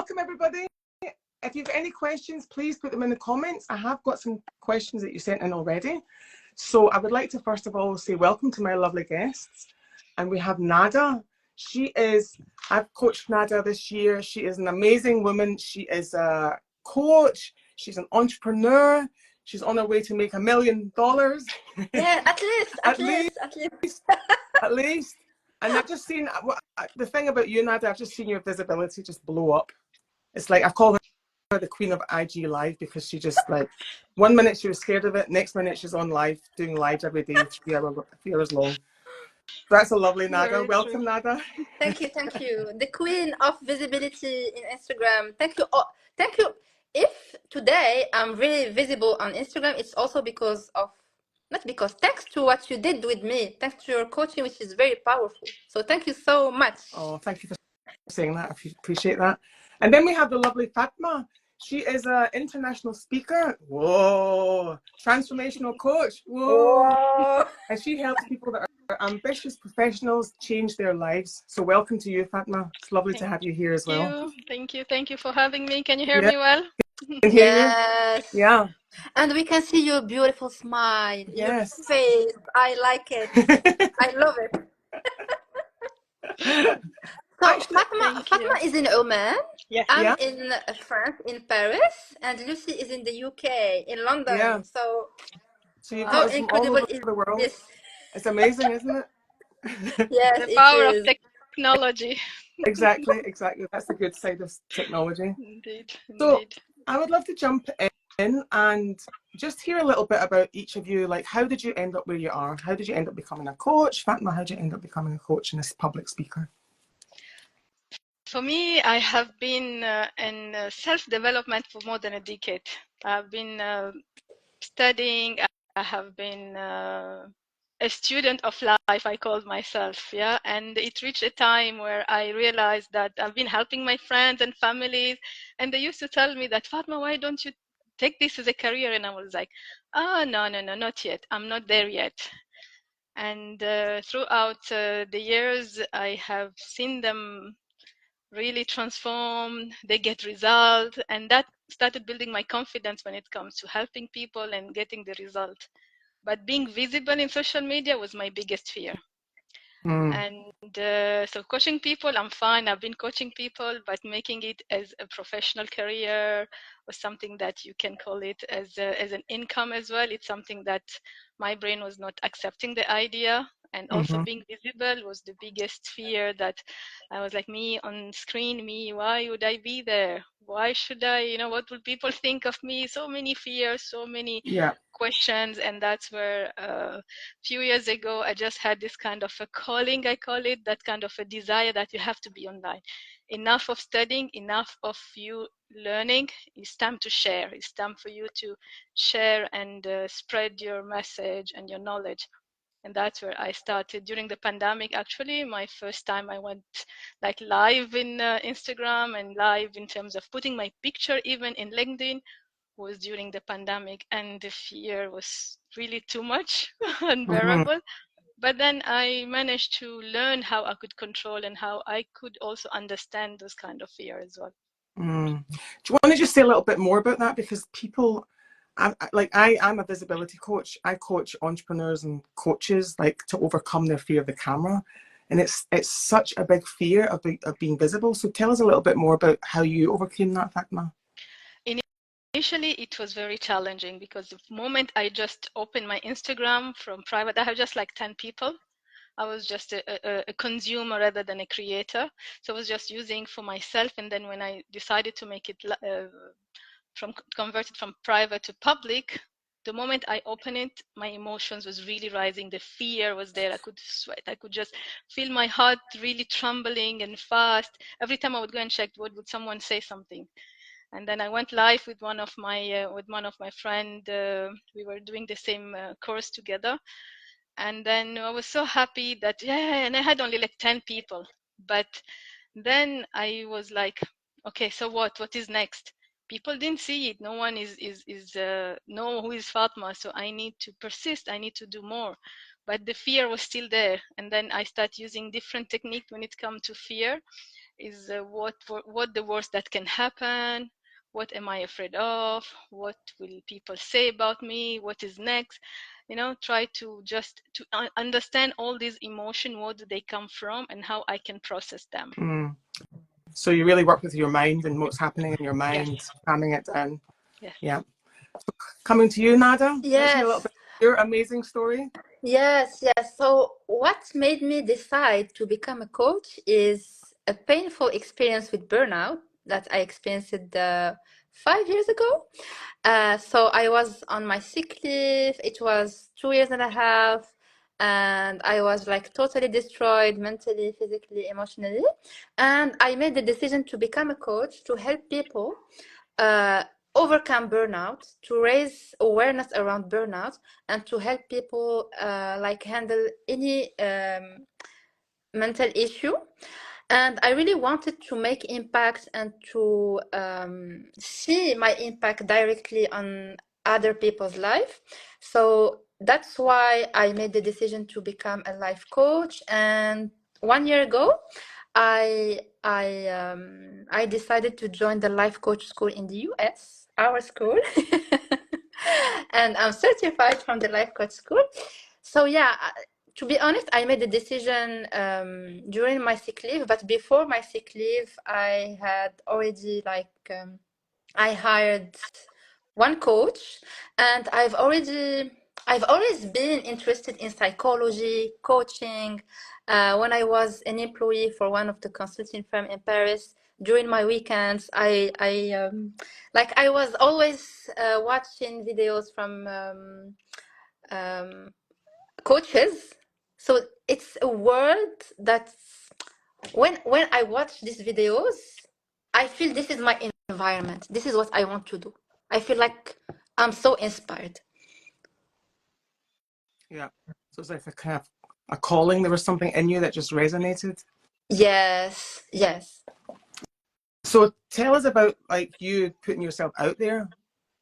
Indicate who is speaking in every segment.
Speaker 1: welcome everybody. If you've any questions, please put them in the comments. I have got some questions that you sent in already. So I would like to first of all say welcome to my lovely guests. And we have Nada. I've coached Nada this year. She is an amazing woman. She is a coach. She's an entrepreneur. She's on her way to make $1 million.
Speaker 2: Yeah, at least.
Speaker 1: And I've just seen, the thing about you, Nada, I've just seen your visibility just blow up. It's like, I call her the queen of IG Live, because she just, like, 1 minute she was scared of it, next minute she's on live, doing lives every day, 3 hours long. That's a lovely Nada.
Speaker 2: Very
Speaker 1: welcome,
Speaker 2: true.
Speaker 1: Nada.
Speaker 2: Thank you. The queen of visibility in Instagram. Thank you. Oh, thank you. If today I'm really visible on Instagram, it's also thanks to what you did with me, thanks to your coaching, which is very powerful. So thank you so much.
Speaker 1: Oh, thank you for saying that. I appreciate that. And then we have the lovely Fatma. She is an international speaker. Whoa. Transformational coach. Whoa.
Speaker 2: Whoa.
Speaker 1: And she helps people that are ambitious professionals change their lives. So welcome to you, Fatma. It's lovely to have you here as well.
Speaker 3: Thank you for having me. Can you hear me well?
Speaker 1: Can hear
Speaker 2: Yes.
Speaker 1: you. Yeah.
Speaker 2: And we can see your beautiful smile,
Speaker 1: Yes.
Speaker 2: your face. I like it. I love it. So
Speaker 1: Actually,
Speaker 2: Fatma is in Oman.
Speaker 3: Yes.
Speaker 2: I'm in France, in Paris, and Lucy is in the UK, in London.
Speaker 1: Yeah.
Speaker 2: So
Speaker 1: you've
Speaker 2: how
Speaker 1: got us from all
Speaker 2: incredible
Speaker 1: over
Speaker 2: is
Speaker 1: the world.
Speaker 2: this?
Speaker 1: It's amazing, isn't it?
Speaker 2: Yes,
Speaker 3: The power
Speaker 2: it is.
Speaker 3: of technology.
Speaker 1: Exactly. That's the good side of technology.
Speaker 3: Indeed.
Speaker 1: So I would love to jump in and just hear a little bit about each of you. Like, how did you end up where you are? How did you end up becoming a coach? Fatma, how did you end up becoming a coach and a public speaker?
Speaker 3: For me, I have been in self-development for more than a decade. I've been studying. I have been a student of life, I called myself, and it reached a time where I realized that I've been helping my friends and families, and they used to tell me that, Fatma, why don't you take this as a career? And I was like, no, not yet. I'm not there yet. And throughout the years, I have seen them really transform, they get results, and that started building my confidence when it comes to helping people and getting the result. But being visible in social media was my biggest fear. And so coaching people, I'm fine. I've been coaching people, but making it as a professional career or something that you can call it as an income as well, it's something that my brain was not accepting the idea. And also being visible was the biggest fear, that I was like, me on screen, why would I be there? Why should I, what will people think of me? So many fears, so many questions. And that's where a few years ago, I just had this kind of a calling, I call it, that kind of a desire that you have to be online. Enough of studying, enough of you learning. It's time to share. It's time for you to share and spread your message and your knowledge. And that's where I started during the pandemic. Actually, my first time I went like live in Instagram and live in terms of putting my picture even in LinkedIn was during the pandemic, and the fear was really too much, unbearable. But then I managed to learn how I could control and how I could also understand those kind of fear as well.
Speaker 1: Do you want to just say a little bit more about that? Because people, I'm a visibility coach. I coach entrepreneurs and coaches like to overcome their fear of the camera. And it's such a big fear of being visible. So tell us a little bit more about how you overcame that, Fatma.
Speaker 3: Initially, it was very challenging because the moment I just opened my Instagram from private, I have just like 10 people. I was just a consumer rather than a creator. So I was just using for myself. And then when I decided to make it convert it from private to public, the moment I opened it, my emotions was really rising. The fear was there. I could sweat. I could just feel my heart really trembling and fast. Every time I would go and check, would someone say something? And then I went live with one of my friend. We were doing the same course together. And then I was so happy that, and I had only like 10 people. But then I was like, okay, so what is next? People didn't see it. No one know who is Fatma. So I need to persist. I need to do more. But the fear was still there. And then I start using different techniques when it comes to fear. is what the worst that can happen, what am I afraid of, what will people say about me, what is next. Try to just understand all these emotions, where do they come from, and how I can process them.
Speaker 1: So you really work with your mind and what's happening in your mind,
Speaker 3: Yes.
Speaker 1: calming it down.
Speaker 3: Yes.
Speaker 1: Yeah. Coming to you, Nada.
Speaker 2: Yes.
Speaker 1: Let's hear a little bit of your amazing story.
Speaker 2: Yes, yes. So, what made me decide to become a coach is a painful experience with burnout that I experienced 5 years ago. So, I was on my sick leave. It was 2 years and a half, and I was like totally destroyed mentally, physically, emotionally. And I made the decision to become a coach to help people uh, overcome burnout, to raise awareness around burnout, and to help people like handle any mental issue. And I really wanted to make impact and to see my impact directly on other people's life. So that's why I made the decision to become a life coach. And 1 year ago, I decided to join the life coach school in the US, our school, and I'm certified from the life coach school. So yeah, to be honest, I made the decision during my sick leave, but before my sick leave, I had already I hired one coach, and I've always been interested in psychology, coaching. When I was an employee for one of the consulting firm in Paris, during my weekends, I was always watching videos from coaches. So it's a world that when I watch these videos, I feel this is my environment. This is what I want to do. I feel like I'm so inspired.
Speaker 1: Yeah. So it's like a kind of a calling. There was something in you that just resonated.
Speaker 2: Yes, yes.
Speaker 1: So tell us about like you putting yourself out there,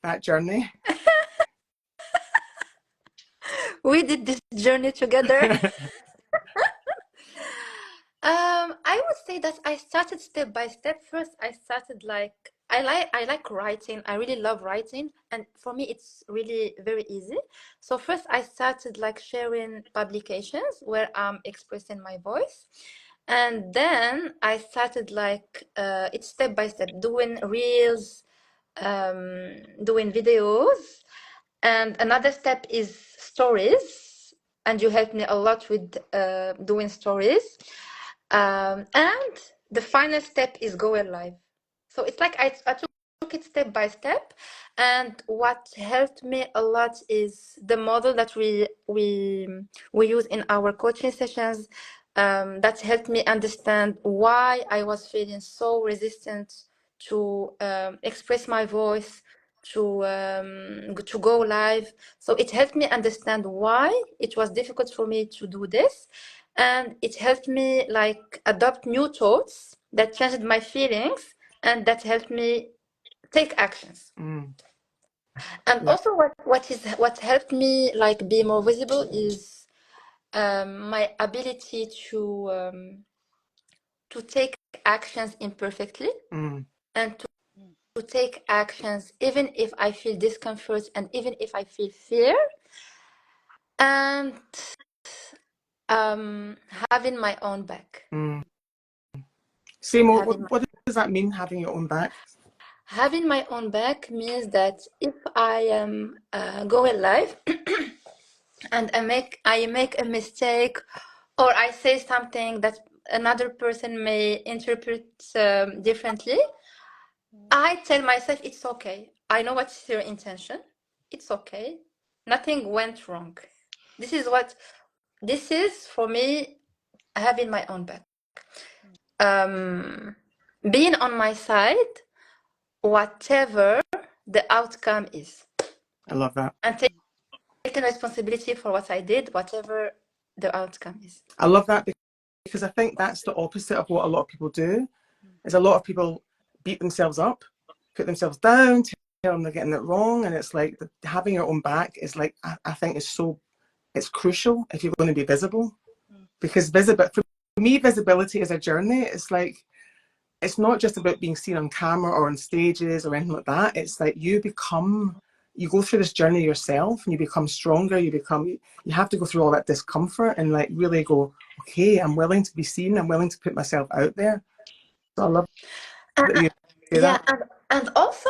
Speaker 1: that journey.
Speaker 2: We did this journey together. I would say that I started step by step. First, I started I like writing. I really love writing, and for me, it's really very easy. So first, I started like sharing publications where I'm expressing my voice, and then I started it's step by step, doing reels, doing videos, and another step is stories. And you helped me a lot with doing stories. And the final step is going live. So it's like I took it step by step. And what helped me a lot is the model that we use in our coaching sessions. That helped me understand why I was feeling so resistant to express my voice, to go live. So it helped me understand why it was difficult for me to do this, and it helped me like adopt new thoughts that changed my feelings and that helped me take actions. And
Speaker 1: Yeah.
Speaker 2: also what helped me like be more visible is my ability to take actions imperfectly and to take actions even if I feel discomfort and even if I feel fear, and having my own back.
Speaker 1: Same. What does that mean, having your own back?
Speaker 2: Having my own back means that if I am going live and I make a mistake, or I say something that another person may interpret differently, I tell myself it's okay. I know what's your intention. It's okay. Nothing went wrong. This is for me having my own back. Being on my side, whatever the outcome is.
Speaker 1: I love that.
Speaker 2: And taking responsibility for what I did, whatever the outcome is.
Speaker 1: I love that because I think that's the opposite of what a lot of people do. Is a lot of people beat themselves up, put themselves down, tell them they're getting it wrong, and it's like having your own back is like I think it's crucial if you're going to be visible, because for me visibility is a journey. It's like it's not just about being seen on camera or on stages or anything like that. It's like you go through this journey yourself and you become stronger. You have to go through all that discomfort and like really go, okay, I'm willing to be seen. I'm willing to put myself out there. So I love that you say
Speaker 2: Yeah,
Speaker 1: that.
Speaker 2: and also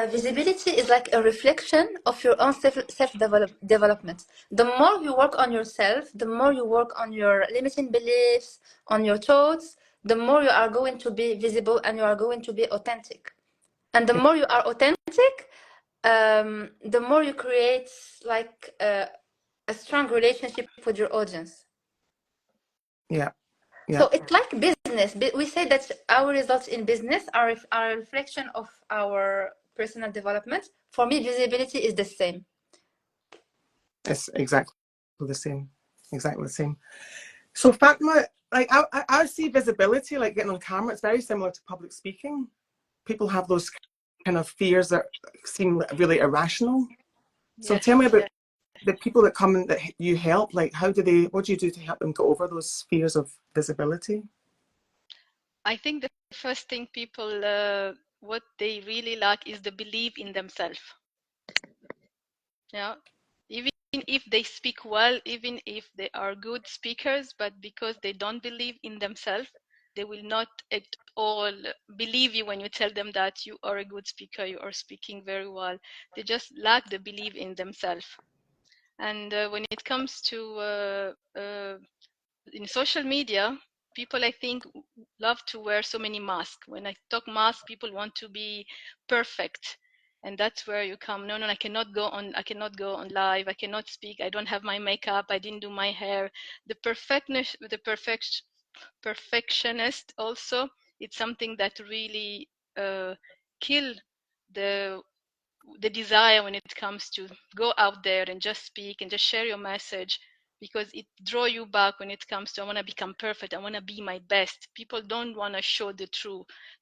Speaker 2: visibility is like a reflection of your own development. The more you work on yourself, the more you work on your limiting beliefs, on your thoughts, the more you are going to be visible and you are going to be authentic. And the more you are authentic, the more you create like a strong relationship with your audience.
Speaker 1: Yeah.
Speaker 2: So it's like business. We say that our results in business are a reflection of our personal development. For me, visibility is the same.
Speaker 1: It's exactly the same. Exactly the same. So Fatma, like I see visibility, like getting on camera, it's very similar to public speaking. People have those kind of fears that seem really irrational. So
Speaker 3: Yes,
Speaker 1: tell me about
Speaker 3: yes.
Speaker 1: the people that come and that you help. Like, what do you do to help them get over those fears of visibility?
Speaker 3: I think the first thing people, what they really lack is the belief in themselves. Yeah, even if they speak well, even if they are good speakers, but because they don't believe in themselves, they will not at all believe you when you tell them that you are a good speaker, you are speaking very well. They just lack the belief in themselves. And when it comes to in social media, people I think love to wear so many masks. When I talk masks, people want to be perfect, and that's where you come. No, I cannot go on. I cannot go on live. I cannot speak. I don't have my makeup. I didn't do my hair. The perfectionist also. It's something that really kill the desire when it comes to go out there and just speak and just share your message, because it draw you back when it comes to I want to become perfect, I want to be my best. People don't want to show the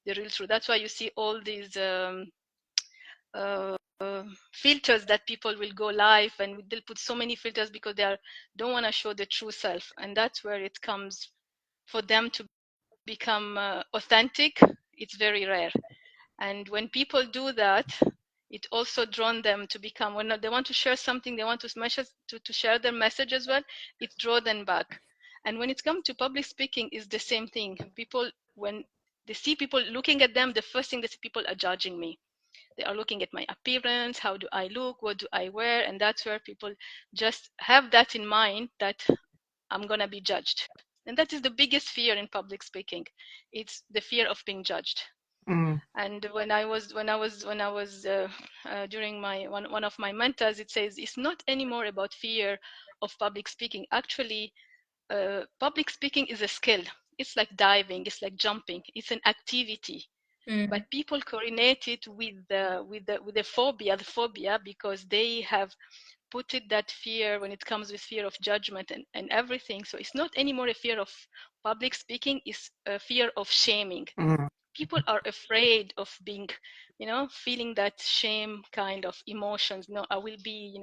Speaker 3: real truth. That's why you see all these uh, filters that people will go live and they'll put so many filters because don't want to show the true self, and that's where it comes for them to become authentic. It's very rare. And when people do that, it also drawn them to become, when they want to share something, they want to share their message as well, it draw them back. And when it comes to public speaking, is the same thing. People, when they see people looking at them, the first thing they see, people are judging me. They are looking at my appearance, how do I look, what do I wear, and that's where people just have that in mind, that I'm gonna be judged. And that is the biggest fear in public speaking. It's the fear of being judged.
Speaker 1: Mm.
Speaker 3: And when I was during my one of my mentors, it says it's not anymore about fear of public speaking. Actually, public speaking is a skill. It's like diving, it's like jumping, it's an activity. But people coordinate it with the phobia, because they have put it that fear when it comes with fear of judgment and everything. So it's not anymore a fear of public speaking, it's a fear of shaming.
Speaker 1: Mm.
Speaker 3: People are afraid of being, feeling that shame kind of emotions. No, I will be,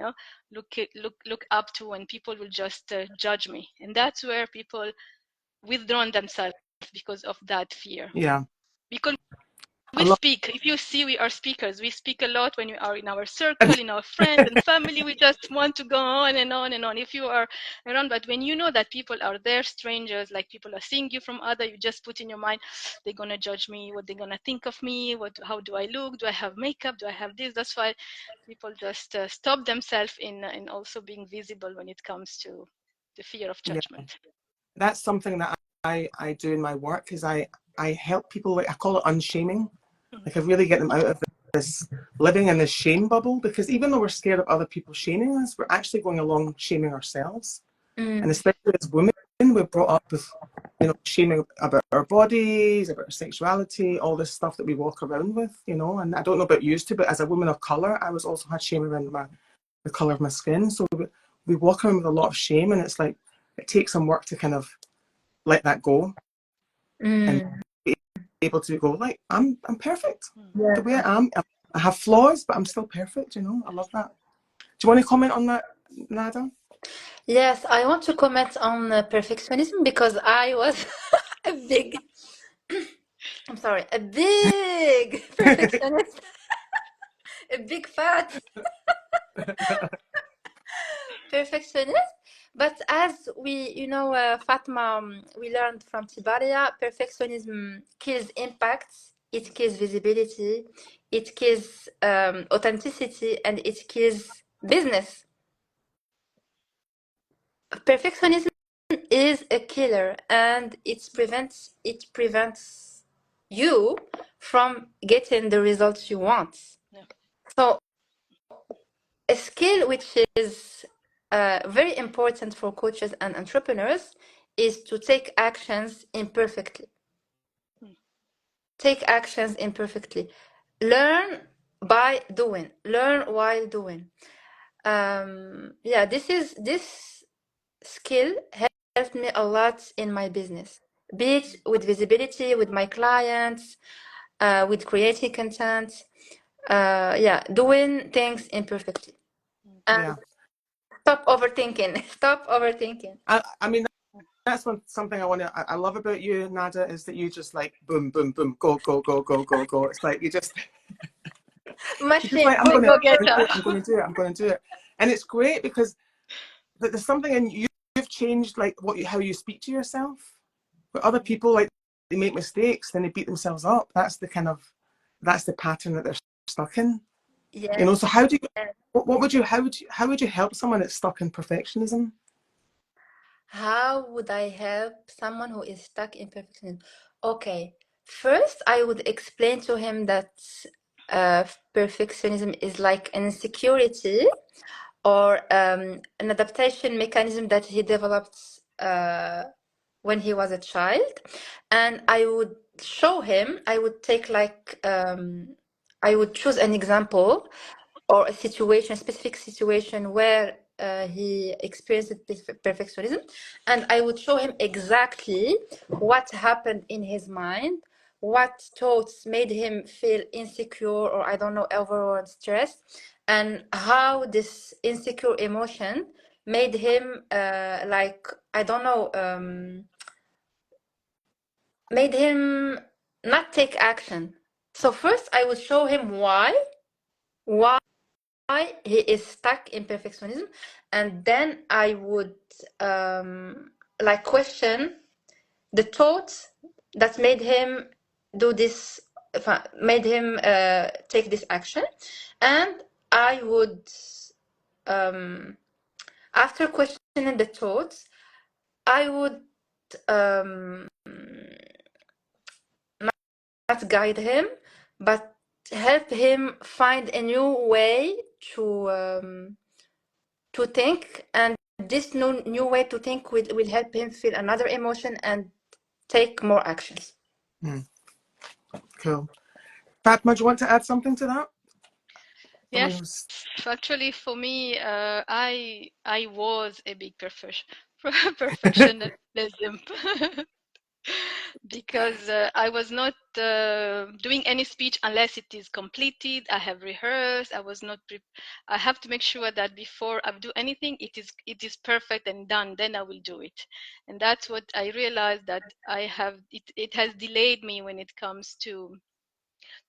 Speaker 3: look up to, and people will just judge me. And that's where people withdraw themselves because of that fear.
Speaker 1: Yeah.
Speaker 3: Because
Speaker 1: I
Speaker 3: we
Speaker 1: love.
Speaker 3: speak, if you see, we are speakers. We speak a lot when we are in our circle, in our friends and family. We just want to go on and on and on. If you are around, but when you know that people are there, strangers, like people are seeing you from other, you just put in your mind, they're gonna judge me, what they're gonna think of me, how do I look, do I have makeup, do I have this? That's why people just stop themselves in also being visible when it comes to the fear of
Speaker 1: Yeah.
Speaker 3: judgment.
Speaker 1: That's something that I do in my work, is I help people, like I call it unshaming. Like I really get them out of this living in this shame bubble, because even though we're scared of other people shaming us, we're actually going along shaming ourselves. And especially as women, we're brought up with, shaming about our bodies, about our sexuality, all this stuff that we walk around with, and I don't know about you two, but as a woman of color, I was also had shame around the color of my skin. So we walk around with a lot of shame, and it's like, it takes some work to kind of let that go and be able to go, like, I'm perfect the way I am. I have flaws, but I'm still perfect. I love that. Do you want to comment on that, Nada?
Speaker 2: Yes, I want to comment on perfectionism because I was a big I'm sorry, a big perfectionist, a big fat perfectionist. But as we, Fatma, we learned from Tibaria, perfectionism kills impact, it kills visibility, it kills authenticity, and it kills business. Perfectionism is a killer, and it prevents you from getting the results you want.
Speaker 3: Yeah.
Speaker 2: So a skill which is very important for coaches and entrepreneurs is to take actions imperfectly. Take actions imperfectly. Learn by doing. Learn while doing. This skill helped me a lot in my business, be it with visibility, with my clients, with creating content. Doing things imperfectly. And
Speaker 1: Yeah.
Speaker 2: stop overthinking. Stop overthinking.
Speaker 1: I mean, that's something I love about you, Nada, is that you just like boom, boom, boom, go, go, go, go, go, go. It's like you just you're just like,
Speaker 2: Machine.
Speaker 1: I'm
Speaker 3: The
Speaker 1: gonna
Speaker 3: go-getter.
Speaker 1: do it, I'm gonna do it, I'm gonna do it. And it's great because there's something in you, you've changed like how you speak to yourself. But other people, like, they make mistakes, then they beat themselves up. That's the pattern that they're stuck in.
Speaker 2: Yes.
Speaker 1: So how do you how would you help someone that's stuck in perfectionism?
Speaker 2: How would I help someone who is stuck in perfectionism? Okay. First, I would explain to him that perfectionism is like an insecurity or an adaptation mechanism that he developed when he was a child. And I would show him, I would take I would choose an example or a specific situation where he experienced perfectionism, and I would show him exactly what happened in his mind, what thoughts made him feel insecure or I don't know, overall stressed, and how this insecure emotion made him I don't know, made him not take action. So first I would show him why he is stuck in perfectionism, and then I would question the thoughts that made him do this, made him take this action, and I would after questioning the thoughts, I would um, not guide him, but help him find a new way to think, and this new way to think will help him feel another emotion and take more actions.
Speaker 1: Cool. Fatma, do you want to add something to that?
Speaker 3: Yes, actually, for me, I was a big perfectionism because I was not doing any speech unless it is completed. I have rehearsed. I was not. I have to make sure that before I do anything, it is perfect and done. Then I will do it, and that's what I realized that I have. It has delayed me when it comes to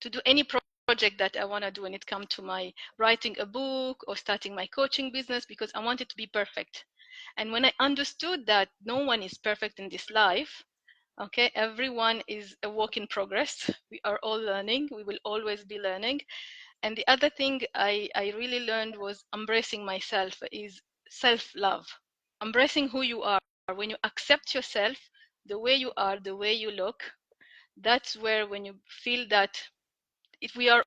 Speaker 3: do any project that I want to do when it comes to my writing a book or starting my coaching business, because I want it to be perfect. And when I understood that no one is perfect in this life, okay, everyone is a work in progress. We are all learning. We will always be learning. And the other thing I really learned was embracing myself, is self-love. Embracing who you are. When you accept yourself, the way you are, the way you look, that's where, when you feel that if we are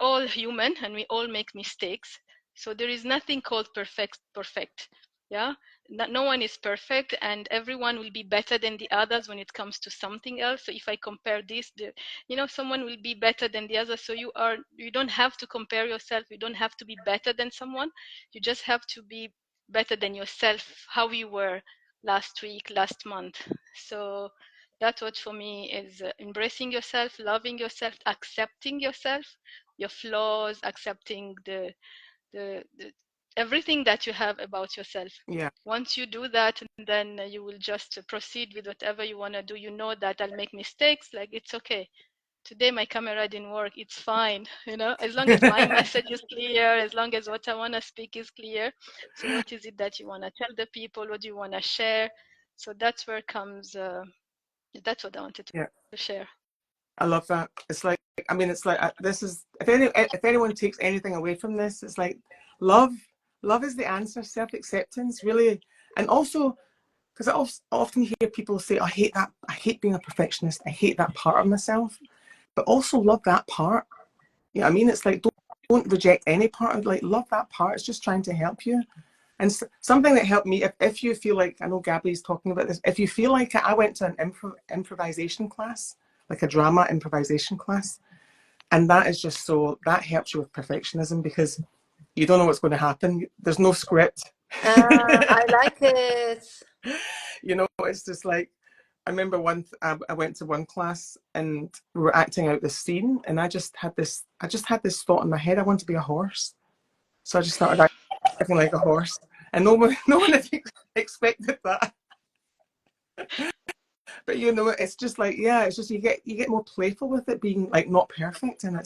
Speaker 3: all human and we all make mistakes, so there is nothing called perfect. Yeah, no one is perfect, and everyone will be better than the others when it comes to something else. So if I compare this, someone will be better than the other. So you don't have to compare yourself. You don't have to be better than someone. You just have to be better than yourself, how you were last week, last month. So that's what for me is embracing yourself, loving yourself, accepting yourself, your flaws, accepting the everything that you have about yourself.
Speaker 1: Yeah.
Speaker 3: Once you do that, then you will just proceed with whatever you want to do. You know that I'll make mistakes, like it's okay. today my camera didn't work. It's fine, as long as my message is clear, as long as what I want to speak is clear. So what is it that you want to tell the people? What do you want to share? So that's where comes, that's what I wanted to share.
Speaker 1: I love that. It's like, I mean, it's like, this is, if anyone takes anything away from this, it's like love is the answer. Self-acceptance, really. And also, because I often hear people say, I hate being a perfectionist, I hate that part of myself, but also love that part. You know what I mean? It's like, don't reject any part of, like, love that part. It's just trying to help you. And something that helped me, if you feel like, I know Gabby's talking about this, if you feel like it, I went to an improvisation class, like a drama improvisation class. And that is just so, that helps you with perfectionism, because you don't know what's going to happen. There's no script.
Speaker 2: I like it.
Speaker 1: You know, it's just like, I remember I went to one class and we were acting out this scene, and I just had this thought in my head, I want to be a horse. So I just started acting like a horse, and no one had expected that. But you know, it's just like, yeah, it's just you get more playful with it being like not perfect. And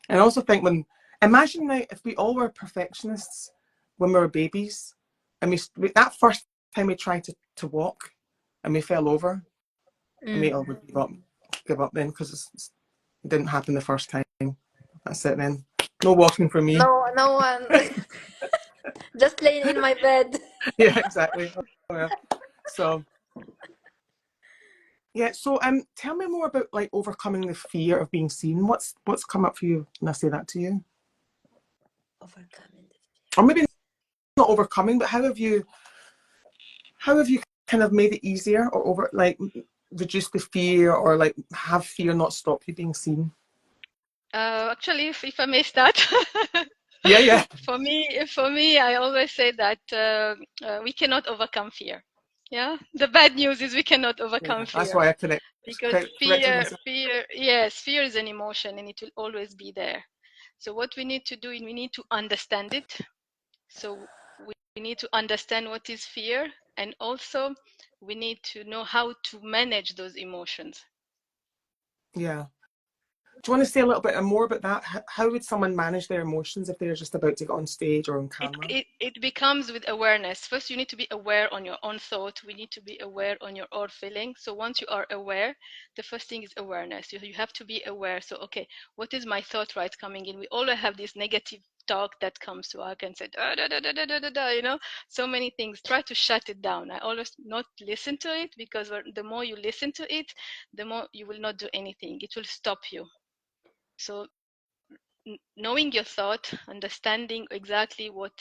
Speaker 1: I also think, imagine now if we all were perfectionists when we were babies, and that first time we tried to walk and we fell over, and we all would give up then, because it didn't happen the first time. That's it then. No walking for me.
Speaker 2: No one. Just laying in my bed.
Speaker 1: Yeah, exactly. Oh, yeah. So yeah, so tell me more about like overcoming the fear of being seen. What's come up for you when I say that to you?
Speaker 2: Overcoming the fear.
Speaker 1: Or maybe not overcoming, but how have you kind of made it easier, or reduce the fear, or like have fear not stop you being seen?
Speaker 3: Actually, if I may start.
Speaker 1: Yeah.
Speaker 3: For me, I always say that we cannot overcome fear. Yeah, the bad news is we cannot overcome fear.
Speaker 1: That's why I
Speaker 3: because
Speaker 1: corrected myself.
Speaker 3: fear is an emotion, and it will always be there. So what we need to do is we need to understand it. So we need to understand what is fear, and also we need to know how to manage those emotions.
Speaker 1: Yeah. Do you want to say a little bit more about that? How would someone manage their emotions if they're just about to get on stage or on camera?
Speaker 3: It becomes with awareness. First, you need to be aware on your own thought. We need to be aware on your own feeling. So once you are aware, the first thing is awareness. You have to be aware. So, okay, what is my thought right coming in? We all have this negative talk that comes to us and said, so many things. Try to shut it down. I always not listen to it, because the more you listen to it, the more you will not do anything. It will stop you. So knowing your thought, understanding exactly what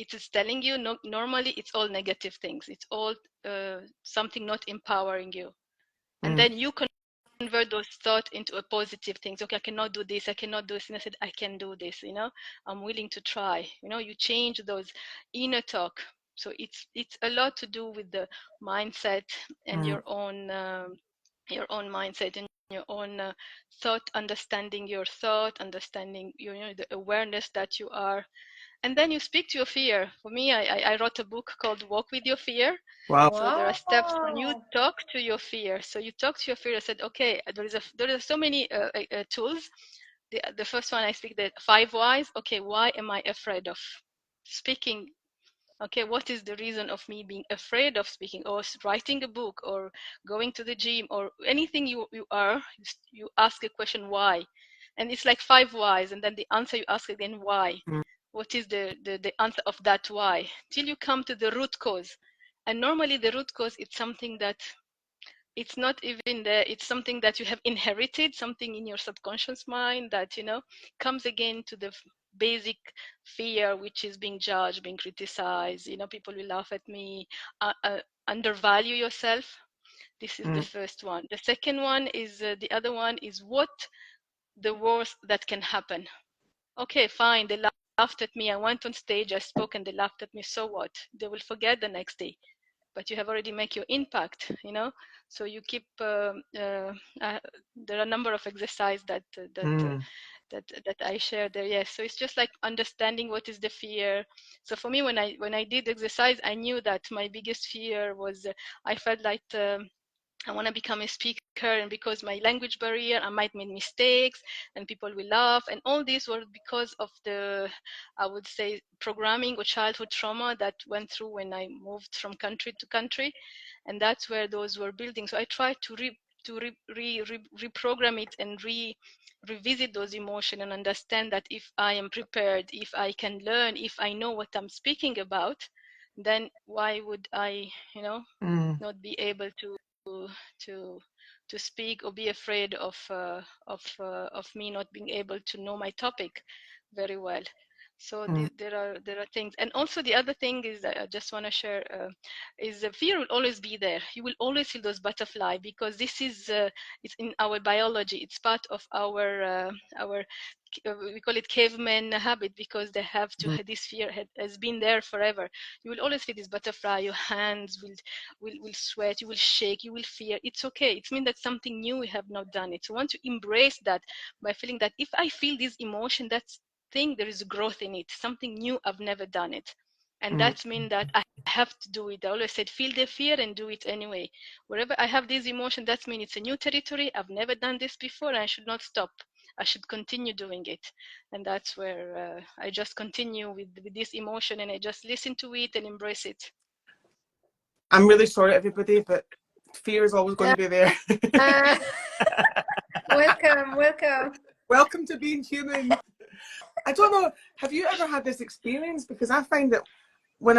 Speaker 3: it is telling you. Normally it's all negative things. It's all something not empowering you. And then you convert those thoughts into a positive things. Okay, I cannot do this, I cannot do this. And I said, I can do this, I'm willing to try. You change those inner talk. So it's a lot to do with the mindset and your own mindset and your own thought, understanding your thought, understanding the awareness that you are. And then you speak to your fear. For me, I wrote a book called Walk with Your Fear.
Speaker 1: Wow.
Speaker 3: So there are steps when you talk to your fear. So you talk to your fear. I said, okay, there are so many tools. The first one, I speak the 5 whys. Okay, why am I afraid of speaking? Okay, what is the reason of me being afraid of speaking, or writing a book, or going to the gym, or anything you ask a question, why? And it's like 5 whys, and then the answer you ask again, why? What is the answer of that why? Till you come to the root cause. And normally the root cause is something that it's not even there. It's something that you have inherited, something in your subconscious mind that, comes again to the basic fear, which is being judged, being criticized. People will laugh at me, undervalue yourself. This is the first one. The second one is, the other one is, what the worst that can happen. Okay, fine. They laughed at me. I went on stage, I spoke, and they laughed at me. So what? They will forget the next day. But you have already made your impact, So you keep. There are a number of exercises that I share there. Yes. So it's just like understanding what is the fear. So for me, when I did exercise, I knew that my biggest fear was I felt like I want to become a speaker, and because my language barrier, I might make mistakes and people will laugh. And all these were because of the, I would say, programming or childhood trauma that went through when I moved from country to country. And that's where those were building. So I tried to reprogram it and revisit those emotions and understand that if I am prepared, if I can learn, if I know what I'm speaking about, then why would I, not be able to to speak or be afraid of me not being able to know my topic very well. So there are things. And also the other thing is that I just want to share is the fear will always be there. You will always feel those butterfly, because this is it's in our biology. It's part of our we call it caveman habit, because they have to this fear has been there forever. You will always feel this butterfly. Your hands will sweat, you will shake, you will fear. It's okay. It means that something new we have not done it. So I want to embrace that by feeling that if I feel this emotion, that's thing, there is growth in it, something new, I've never done it. And that means that I have to do it. I always said, feel the fear and do it anyway. Wherever I have this emotion, that means it's a new territory. I've never done this before, and I should not stop. I should continue doing it. And that's where I just continue with this emotion, and I just listen to it and embrace it.
Speaker 1: I'm really sorry, everybody, but fear is always going to be there.
Speaker 2: Welcome.
Speaker 1: Welcome to being human. I don't know, have you ever had this experience? Because I find that when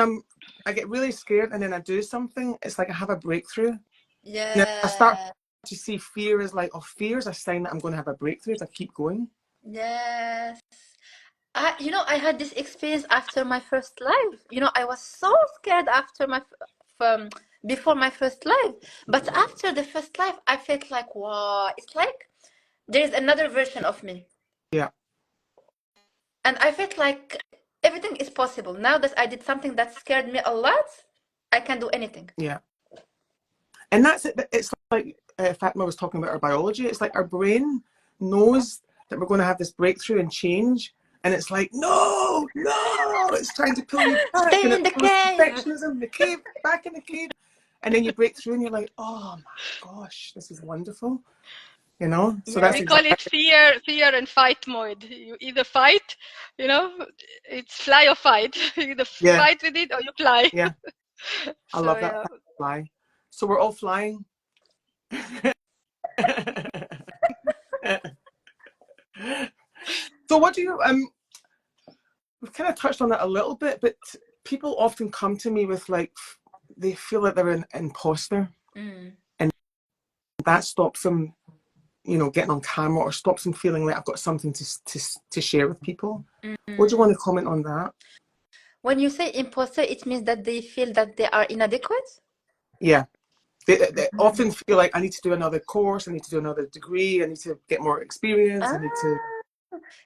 Speaker 1: I get really scared and then I do something, it's like I have a breakthrough.
Speaker 2: Yeah.
Speaker 1: I start to see fear as like, fear is a sign that I'm going to have a breakthrough if I keep going.
Speaker 2: Yes. I had this experience after my first live. I was so scared after before my first live. But after the first live, I felt like, wow, it's like there's another version of me.
Speaker 1: Yeah.
Speaker 2: And I felt like everything is possible. Now that I did something that scared me a lot, I can do anything.
Speaker 1: Yeah. And that's it. It's like Fatma was talking about our biology. It's like our brain knows that we're going to have this breakthrough and change. And it's like, no, it's trying to pull you back.
Speaker 2: Stay
Speaker 1: And
Speaker 2: in the
Speaker 1: it's
Speaker 2: cave.
Speaker 1: perfectionism, the cave, back in the cave. And then you break through and you're like, oh my gosh, this is wonderful. So that's
Speaker 3: We call
Speaker 1: exactly
Speaker 3: it fear and fight mode. You either fight, it's fly or fight. You either fight with it or you fly.
Speaker 1: Yeah. I love that.
Speaker 3: Yeah.
Speaker 1: Fly. So we're all flying. So what do you we've kind of touched on that a little bit, but people often come to me with like they feel like they're an imposter, and that stops them, getting on camera, or stops them feeling like I've got something to share with people. What do you want to comment on that?
Speaker 2: When you say imposter, it means that they feel that they are inadequate?
Speaker 1: Yeah. They often feel like I need to do another course, I need to do another degree, I need to get more experience, I need to.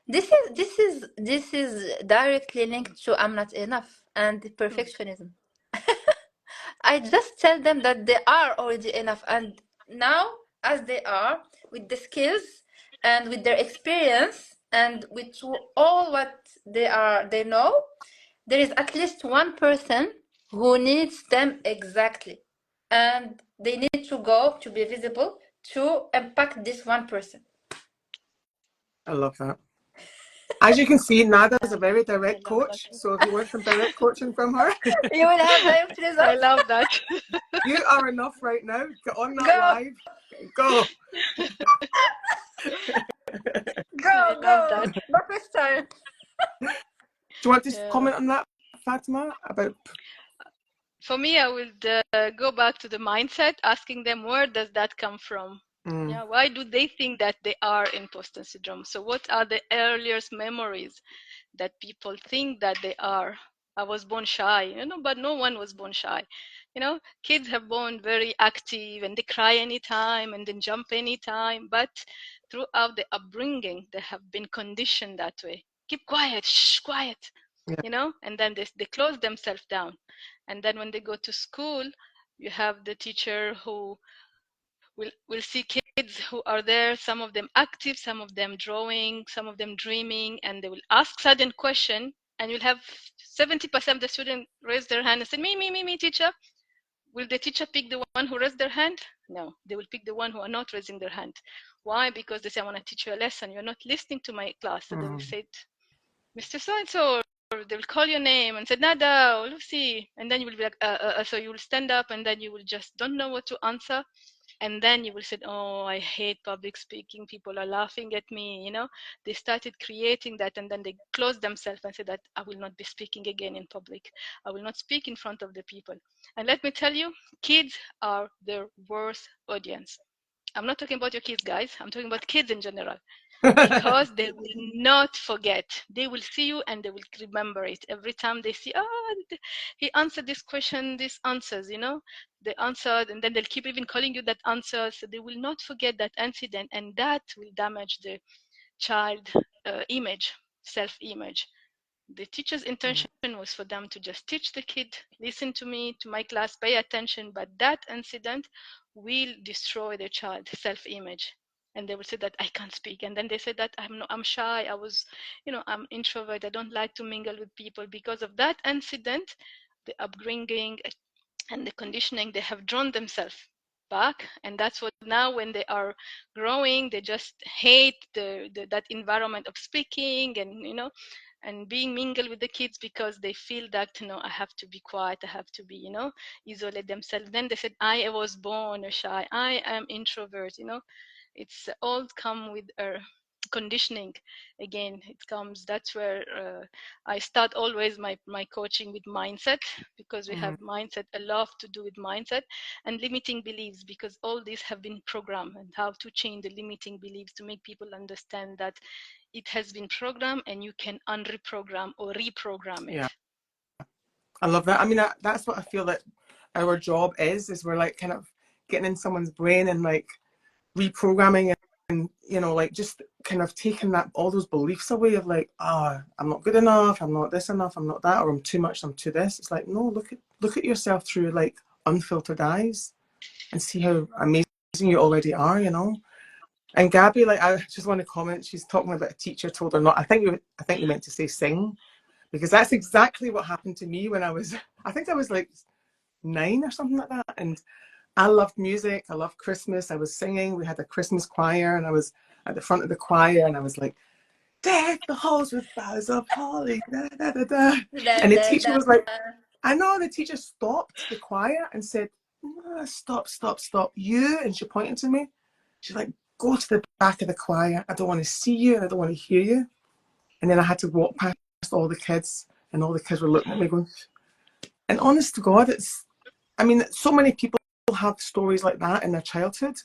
Speaker 2: This is directly linked to I'm not enough and perfectionism. I just tell them that they are already enough, and now as they are, with the skills and with their experience and with all what they know, there is at least one person who needs them exactly, and they need to go to be visible to impact this one person.
Speaker 1: I love that. As you can see, Nada is a very direct coach. So if you want some direct coaching from her,
Speaker 2: you will have direct results.
Speaker 3: I love that.
Speaker 1: You are enough right now. Get on that live. Go.
Speaker 2: Go. Breakfast time.
Speaker 1: Do you want to comment on that, Fatima? About.
Speaker 3: For me, I would go back to the mindset, asking them, where does that come from? Yeah, why do they think that they are imposter syndrome? So what are the earliest memories that people think that they are? I was born shy, but no one was born shy. Kids have born very active and they cry anytime and then jump anytime. But throughout the upbringing, they have been conditioned that way. Keep quiet, shh, quiet, and then they close themselves down. And then when they go to school, you have the teacher who will see kids who are there, some of them active, some of them drawing, some of them dreaming, and they will ask sudden question, and you'll have 70% of the students raise their hand and say, me, teacher. will the teacher pick the one who raised their hand? No, they will pick the one who are not raising their hand. Why? Because they say, I want to teach you a lesson. You're not listening to my class. So they will say, Mr. So-and-so, or they will call your name and say, Nada, or Lucy. And then you will be like, so you will stand up and then you will just don't know what to answer. And then you will say, oh, I hate public speaking. People are laughing at me. You know, they started creating that and then they closed themselves and said that I will not be speaking again in public. I will not speak in front of the people. And let me tell you, kids are their worst audience. I'm not talking about your kids, guys. I'm talking about kids in general. Because they will not forget. They will see you and they will remember it. Every time they see, he answered this question, these answers, you know, they answered, and then they'll keep even calling you that answer. So they will not forget that incident, and that will damage the child image, self-image. The teacher's intention was for them to just teach the kid, listen to me, to my class, pay attention, but that incident will destroy the child's self-image. And they will say that I can't speak. And then they say that I'm shy. I'm introvert. I don't like to mingle with people. Because of that incident, the upbringing and the conditioning, they have drawn themselves back. And that's what now when they are growing, they just hate that environment of speaking and being mingled with the kids, because they feel that I have to be quiet, I have to be isolate themselves. Then they said I was born shy, I am introvert. It's all come with conditioning. Again, it comes, that's where I start always my coaching with mindset, because we have mindset, a lot to do with mindset and limiting beliefs, because all these have been programmed, and how to change the limiting beliefs to make people understand that it has been programmed and you can unreprogram or reprogram it.
Speaker 1: Yeah, I love that. I mean, that's what I feel that our job is we're like kind of getting in someone's brain and like reprogramming and like just kind of taking that, all those beliefs away of like, I'm not good enough, I'm not this enough, I'm not that, or I'm too much, I'm too this. It's like, no, look at yourself through like unfiltered eyes and see how amazing you already are, And Gabby, like, I just want to comment, she's talking about a teacher told her not, I think you meant to say sing, because that's exactly what happened to me when I was like 9 or something like that. And I loved music. I loved Christmas. I was singing. We had a Christmas choir and I was at the front of the choir and I was like, deck the halls with boughs of holly. Da, da, da, da. And the teacher was like, I know. The teacher stopped the choir and said, stop, stop, stop. You, and she pointed to me. She's like, go to the back of the choir. I don't want to see you and I don't want to hear you. And then I had to walk past all the kids and all the kids were looking at me going, and honest to God, so many people have stories like that in their childhood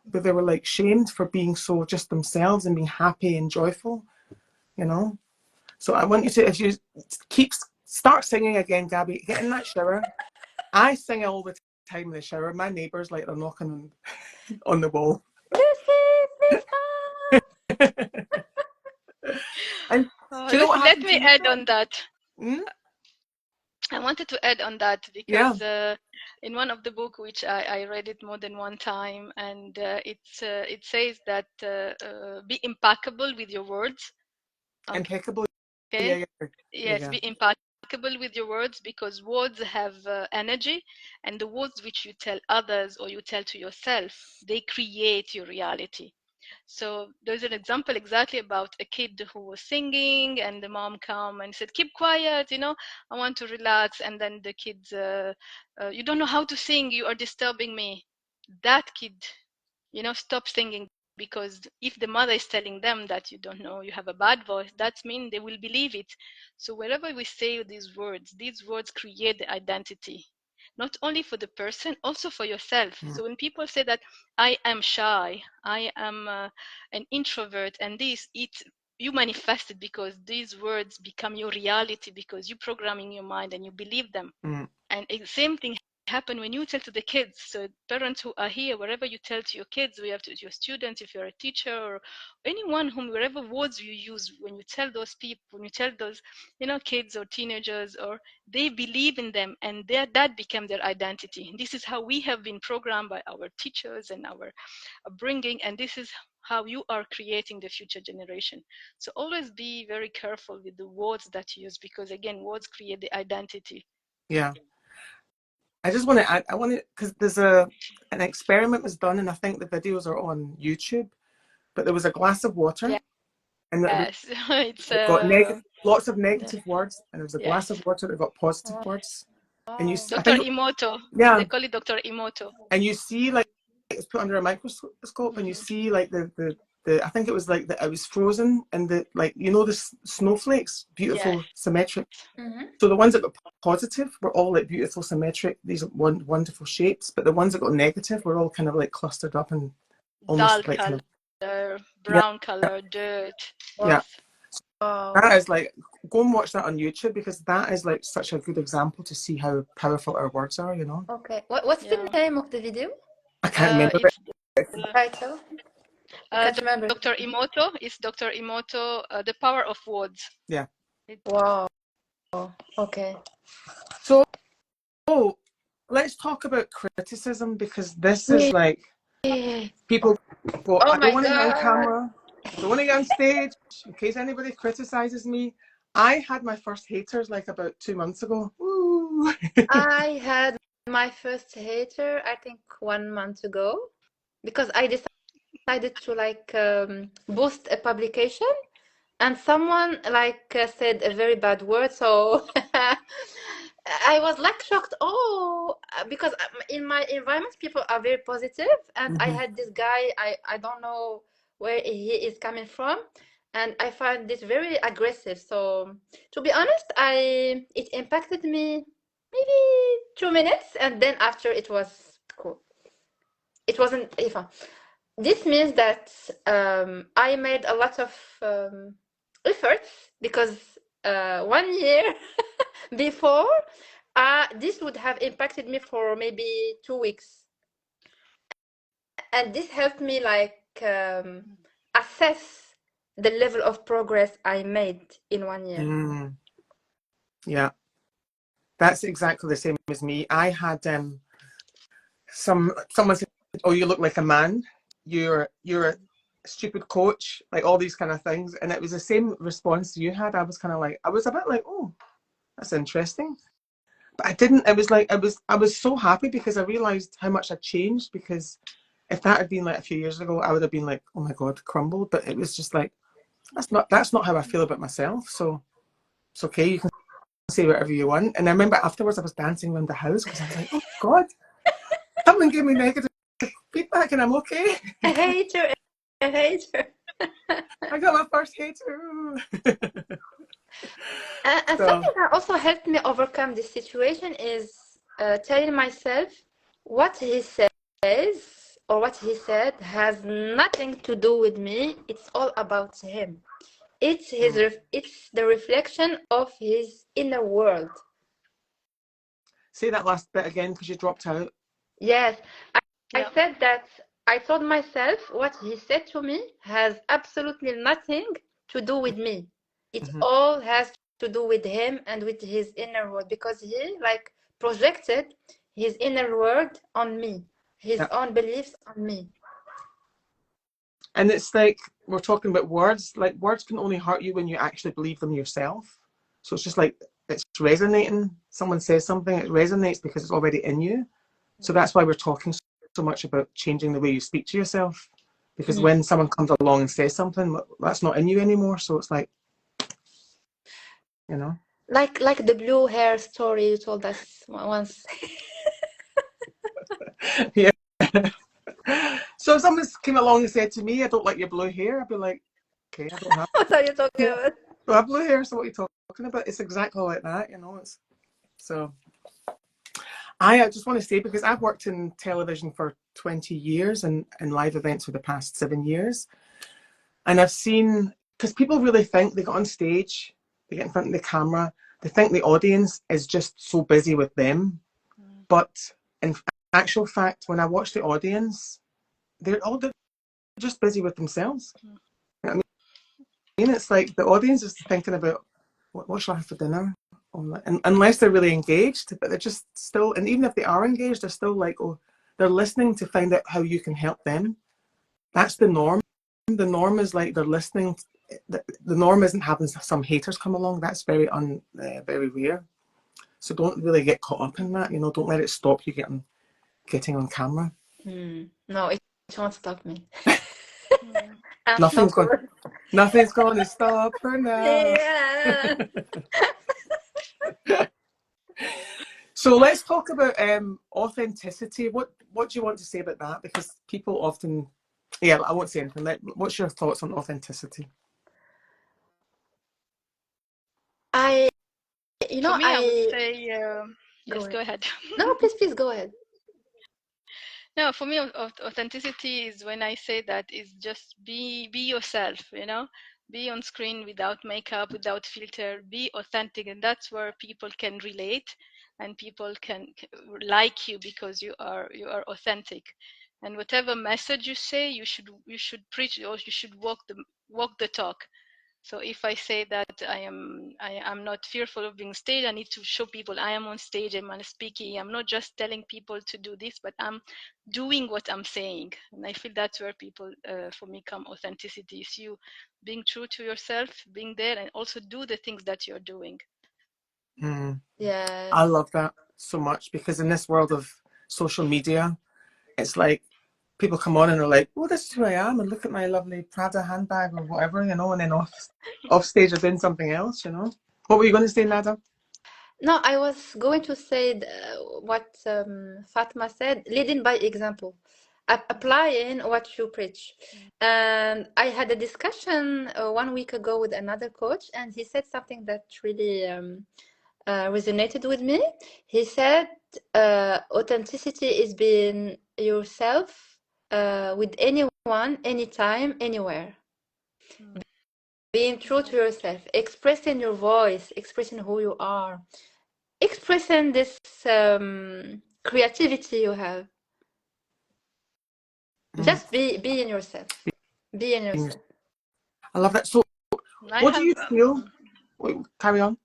Speaker 1: where they were like shamed for being so just themselves and being happy and joyful, So I want you to, if you start singing again, Gabby, get in that shower. I sing all the time in the shower. My neighbours like they're knocking on the wall. And
Speaker 3: let me add on that.
Speaker 1: Hmm?
Speaker 3: I wanted to add on that because in one of the book, which I read it more than one time, and it says that be impeccable with your words. Okay.
Speaker 1: Impeccable.
Speaker 3: Yeah. Yes, be impeccable with your words, because words have energy, and the words which you tell others or you tell to yourself, they create your reality. So there's an example exactly about a kid who was singing and the mom come and said, keep quiet, I want to relax. And then the kids, you don't know how to sing, you are disturbing me. That kid, stop singing, because if the mother is telling them that you don't know, you have a bad voice, that means they will believe it. So wherever we say these words create the identity, not only for the person, also for yourself. So when people say that I am shy, I am an introvert, and you manifest it, because these words become your reality, because you program in your mind and you believe them. And the same thing happen when you tell to the kids. So parents who are here, wherever you tell to your kids, we have to your students, if you're a teacher or anyone, wherever words you use, when you tell those people, when you tell those kids or teenagers, or they believe in them, and that became their identity. This is how we have been programmed by our teachers and our upbringing, and this is how you are creating the future generation. So always be very careful with the words that you use, because again, words create the identity.
Speaker 1: Yeah. I just want to add, I want to, because there's an experiment was done, and I think the videos are on YouTube, but there was a glass of water, and
Speaker 3: Yes, it's
Speaker 1: it got lots of
Speaker 3: yeah.
Speaker 1: negative words, and there was a glass
Speaker 3: Yes.
Speaker 1: of water that got positive words. And you, I
Speaker 3: Dr.
Speaker 1: think,
Speaker 3: Emoto.
Speaker 1: yeah,
Speaker 3: They call it Dr. Emoto.
Speaker 1: and you see like it's put under a microscope, and you see like the I think it was like it was frozen, and the like the snowflakes, beautiful, symmetric. So the ones that got positive were all like beautiful, symmetric, these wonderful shapes, but the ones that got negative were all kind of like clustered up and almost
Speaker 3: Dull
Speaker 1: like
Speaker 3: color,
Speaker 1: kind of,
Speaker 3: brown color, dirt.
Speaker 1: yeah.
Speaker 2: Wow.
Speaker 1: That is like, go and watch that on YouTube, because that is like such a good example to see how powerful our words are,
Speaker 2: Okay. What's the name of the video?
Speaker 1: I can't remember
Speaker 3: It's
Speaker 2: Title? I can't remember.
Speaker 3: Dr. Emoto. It's Dr. Emoto, The Power of Words.
Speaker 1: Yeah.
Speaker 2: Wow. Okay.
Speaker 1: So, let's talk about criticism, because this is like, people go,
Speaker 2: Oh
Speaker 1: I don't
Speaker 2: my
Speaker 1: want to get on
Speaker 2: God.
Speaker 1: camera, I don't want to get on stage in case anybody criticizes me. I had my first haters like about 2 months ago. Woo.
Speaker 2: I had my first hater, I think 1 month ago, because I decided to like boost a publication, and someone like said a very bad word, so I was like shocked. Oh, because in my environment people are very positive, and I had this guy, I don't know where he is coming from, and I find this very aggressive. So to be honest, it impacted me maybe 2 minutes, and then after it was cool. It wasn't even. This means that I made a lot of efforts, because 1 year before, this would have impacted me for maybe 2 weeks, and this helped me like assess the level of progress I made in 1 year.
Speaker 1: Yeah, that's exactly the same as me. I had someone said, "Oh, you look like a man. You're a stupid coach," like all these kind of things, and it was the same response you had. I was kind of like, I was a bit like, "Oh, that's interesting," but I didn't. It was like I was so happy, because I realized how much I'd changed. Because if that had been like a few years ago, I would have been like, "Oh my God, crumbled." But it was just like, that's not how I feel about myself. So it's okay. You can say whatever you want. And I remember afterwards I was dancing around the house, because I was like, "Oh God, someone gave me negative feedback and I'm okay."
Speaker 2: A hater, a hater.
Speaker 1: I got my first hater.
Speaker 2: And something that also helped me overcome this situation is telling myself what he says or what he said has nothing to do with me. It's all about him. It's it's the reflection of his inner world.
Speaker 1: Say that last bit again, because you dropped out.
Speaker 2: Yes, I said that I told myself what he said to me has absolutely nothing to do with me. It all has to do with him and with his inner world, because he like projected his inner world on me, his own beliefs on me.
Speaker 1: And it's like, we're talking about words. Like, words can only hurt you when you actually believe them yourself. So it's just like, it's resonating. Someone says something, it resonates because it's already in you. So that's why we're talking so much about changing the way you speak to yourself. Because when someone comes along and says something, that's not in you anymore. So it's like,
Speaker 2: Like the blue hair story you told us once.
Speaker 1: Yeah. So if someone came along and said to me, "I don't like your blue hair," I'd be like, "Okay, I don't have
Speaker 2: What are you talking about?
Speaker 1: I have blue hair, so what are you talking about?" It's exactly like that, It's so. I just want to say, because I've worked in television for 20 years and live events for the past 7 years, and I've seen, because people really think they get on stage, they get in front of the camera, they think the audience is just so busy with them, but in actual fact, when I watch the audience, they're just busy with themselves. I mean, it's like the audience is thinking about what shall I have for dinner, and unless they're really engaged, but they're just still, and even if they are engaged, they're still like, oh, they're listening to find out how you can help them. That's the norm. The norm is like they're listening. The norm isn't having some haters come along. That's very very rare. So don't really get caught up in that, you know, don't let it stop you getting on camera.
Speaker 2: No, it won't stop me.
Speaker 3: Mm.
Speaker 1: Nothing's going
Speaker 2: Unstoppable.
Speaker 1: nothing's going to stop her now.
Speaker 2: Yeah.
Speaker 1: So let's talk about authenticity. What do you want to say about that? Because people often, yeah, I won't say anything. What's your thoughts on authenticity?
Speaker 2: I,
Speaker 3: For me, I would
Speaker 2: I
Speaker 3: say,
Speaker 2: go
Speaker 3: yes,
Speaker 2: ahead.
Speaker 3: go ahead.
Speaker 2: No, please go ahead.
Speaker 3: No, for me, authenticity is when I say that is just be yourself, you know, be on screen without makeup, without filter, be authentic, and that's where people can relate, and people can like you because you are authentic, and whatever message you say, you should preach or you should walk the talk. So if I say that I'm not fearful of being stage, I need to show people I am on stage, I'm speaking. I'm not just telling people to do this, but I'm doing what I'm saying. And I feel that's where people, for me, come authenticity. Is you being true to yourself, being there, and also do the things that you're doing.
Speaker 2: Yes.
Speaker 1: I love that so much because in this world of social media, it's like people come on and they're like, "Oh, this is who I am," and look at my lovely Prada handbag or whatever, you know, and then off stage they're doing something else, you know. What were you going to say, Nada?
Speaker 2: No, I was going to say what Fatma said, leading by example, applying what you preach. And I had a discussion 1 week ago with another coach, and he said something that really resonated with me. He said, authenticity is being yourself with anyone, anytime, anywhere. Being true to yourself, expressing your voice, expressing who you are, expressing this creativity you have. Just be in yourself. Be in yourself.
Speaker 1: I love that. So,
Speaker 3: I
Speaker 1: what do
Speaker 3: have
Speaker 1: you feel? Wait, carry on.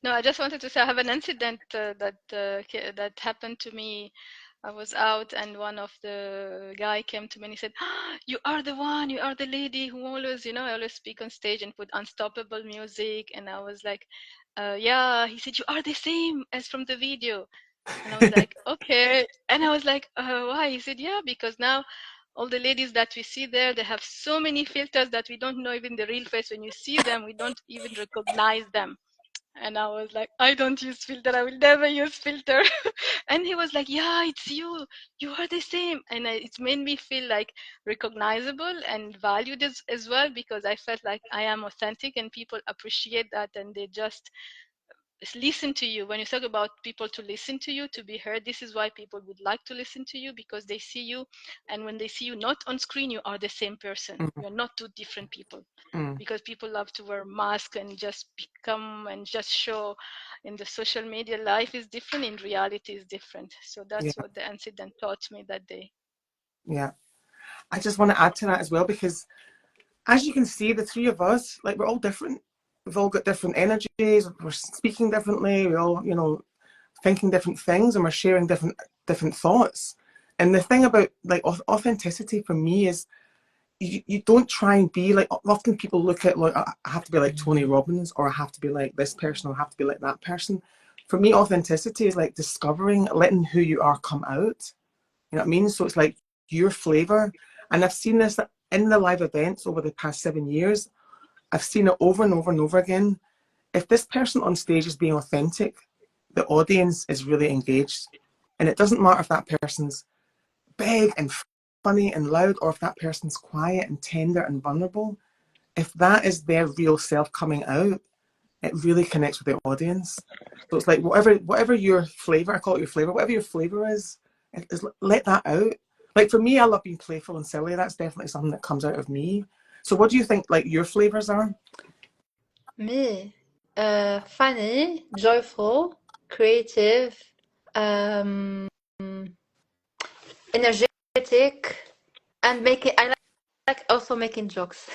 Speaker 3: No, I just wanted to say I have an incident that happened to me. I was out and one of the guy came to me and he said, "You are the one, you are the lady who always, you know, I always speak on stage and put unstoppable music." And I was like, "Yeah." He said, "You are the same as from the video." And I was like, "Okay." And I was like, "Why?" He said, "Yeah, because now all the ladies that we see there, they have so many filters that we don't know even the real face. When you see them, we don't even recognize them." And I was like, "I don't use filter. I will never use filter." And he was like, "Yeah, it's you. You are the same." And it made me feel like recognizable and valued as well, because I felt like I am authentic and people appreciate that and they just listen to you. When you talk about people to listen to you, to be heard, this is why people would like to listen to you, because they see you. And when they see you not on screen, you are the same person. You are not two different people. Because people love to wear masks and just become and just show in the social media. Life is different, in reality is different. So that's
Speaker 1: Yeah,
Speaker 3: what the incident taught me that day.
Speaker 1: yeah. I just want to add to that as well because, as you can see, the three of us, like, we're all different. We've all got different energies. We're speaking differently. We all, you know, thinking different things, and we're sharing different thoughts. And the thing about like authenticity for me is you don't try and be like, often people look at like, I have to be like Tony Robbins, or I have to be like this person, or I have to be like that person. For me, authenticity is like discovering, letting who you are come out. You know what I mean? So it's like your flavor. And I've seen this in the live events over the past 7 years. I've seen it over and over and over again. If this person on stage is being authentic, the audience is really engaged. And it doesn't matter if that person's big and funny and loud, or if that person's quiet and tender and vulnerable. If that is their real self coming out, it really connects with the audience. So it's like whatever your flavor, I call it your flavor, whatever your flavor is let that out. Like for me, I love being playful and silly. That's definitely something that comes out of me. So what do you think like your flavors are?
Speaker 2: Me, funny, joyful, creative, um, energetic, and making. I like also making jokes.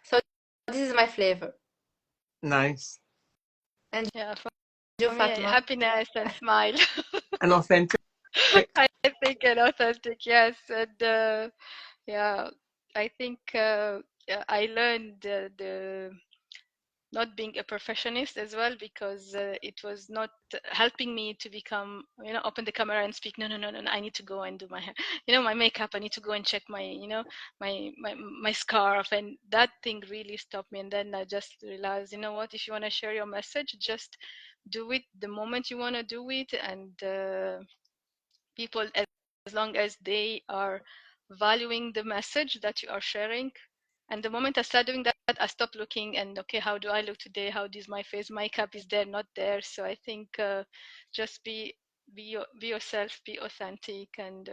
Speaker 2: So this is my flavor.
Speaker 1: Nice.
Speaker 2: And
Speaker 3: Yeah,
Speaker 2: you,
Speaker 3: for me,
Speaker 2: Fatma.
Speaker 3: happiness and smile.
Speaker 1: And authentic.
Speaker 3: I think and authentic, yes. And yeah, I think yeah, I learned the not being a perfectionist as well, because it was not helping me to become, open the camera and speak. No, I need to go and do my hair, my makeup. I need to go and check my, my scarf, and that thing really stopped me. And then I just realized, you know what, if you want to share your message, just do it the moment you want to do it. And people, as long as they are valuing the message that you are sharing. And the moment I started doing that, I stopped looking and, okay, how do I look today? How is my face? Makeup is there, not there. So I think just be yourself, be authentic, and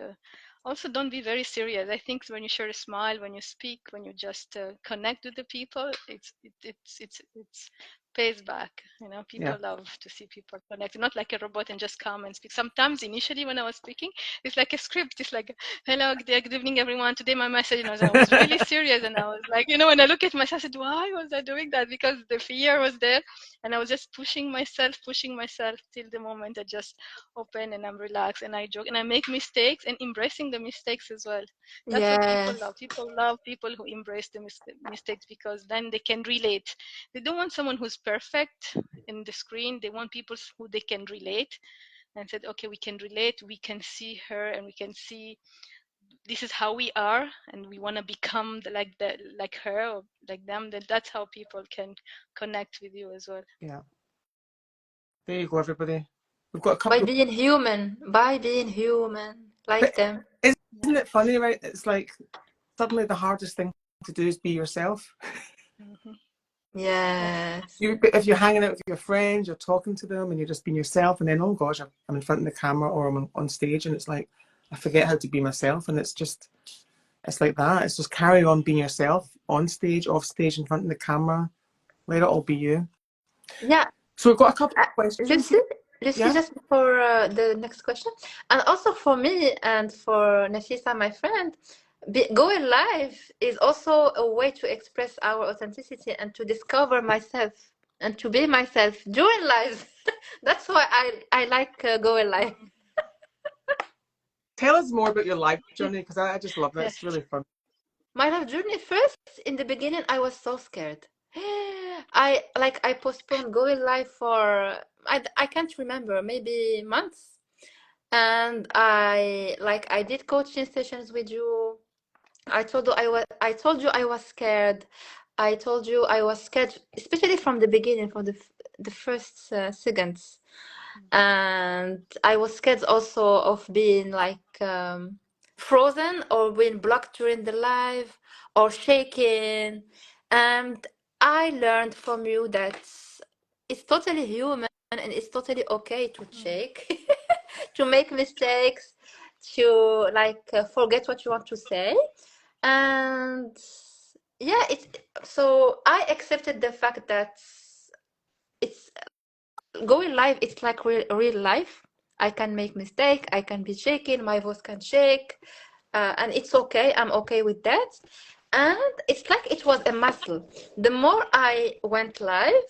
Speaker 3: also don't be very serious. I think when you share a smile, when you speak, when you just connect with the people, it's pays back. People love to see people connect, not like a robot and just come and speak. Sometimes initially when I was speaking, it's like a script. It's like, hello, good evening, everyone. Today my message, and I was really serious, and I was like, when I look at myself, I said, why was I doing that? Because the fear was there, and I was just pushing myself till the moment I just open and I'm relaxed and I joke and I make mistakes, and embracing the mistakes as well. That's what people love. People love people who embrace the mistakes, because then they can relate. They don't want someone who's perfect in the screen. They want people who they can relate, and said, okay, we can relate, we can see her, and we can see this is how we are, and we want to become like her or like them. That's how people can connect with you as well.
Speaker 1: Yeah. There you go, everybody. We've got a couple
Speaker 2: by being human, like them.
Speaker 1: Isn't it funny, right? It's like suddenly the hardest thing to do is be yourself.
Speaker 3: Mm-hmm.
Speaker 2: Yes.
Speaker 1: If you're hanging out with your friends, you're talking to them, and you're just being yourself, and then, oh gosh, I'm in front of the camera or I'm on stage, and it's like I forget how to be myself, and it's like that. It's just carry on being yourself on stage, off stage, in front of the camera. Let it all be you.
Speaker 2: Yeah.
Speaker 1: So we've got a couple of questions.
Speaker 2: Lucy,
Speaker 1: Yeah.
Speaker 2: just for the next question, and also for me and for Nafisa, my friend, going live is also a way to express our authenticity and to discover myself and to be myself during live. That's why I like going live.
Speaker 1: Tell us more about your life journey, because I just love that.
Speaker 3: Yes.
Speaker 1: It's really fun.
Speaker 2: My life journey, first, in the beginning, I was so scared. I postponed going live for I can't remember, maybe months. And I did coaching sessions with you. I was scared. I told you I was scared, especially from the beginning, from the first seconds. And I was scared also of being frozen or being blocked during the live or shaking. And I learned from you that it's totally human and it's totally okay to shake, to make mistakes, to forget what you want to say. And yeah, so I accepted the fact that it's going live, it's like real life. I can make mistake, I can be shaking, my voice can shake, and it's okay. I'm okay with that. And it's like it was a muscle. The more I went live,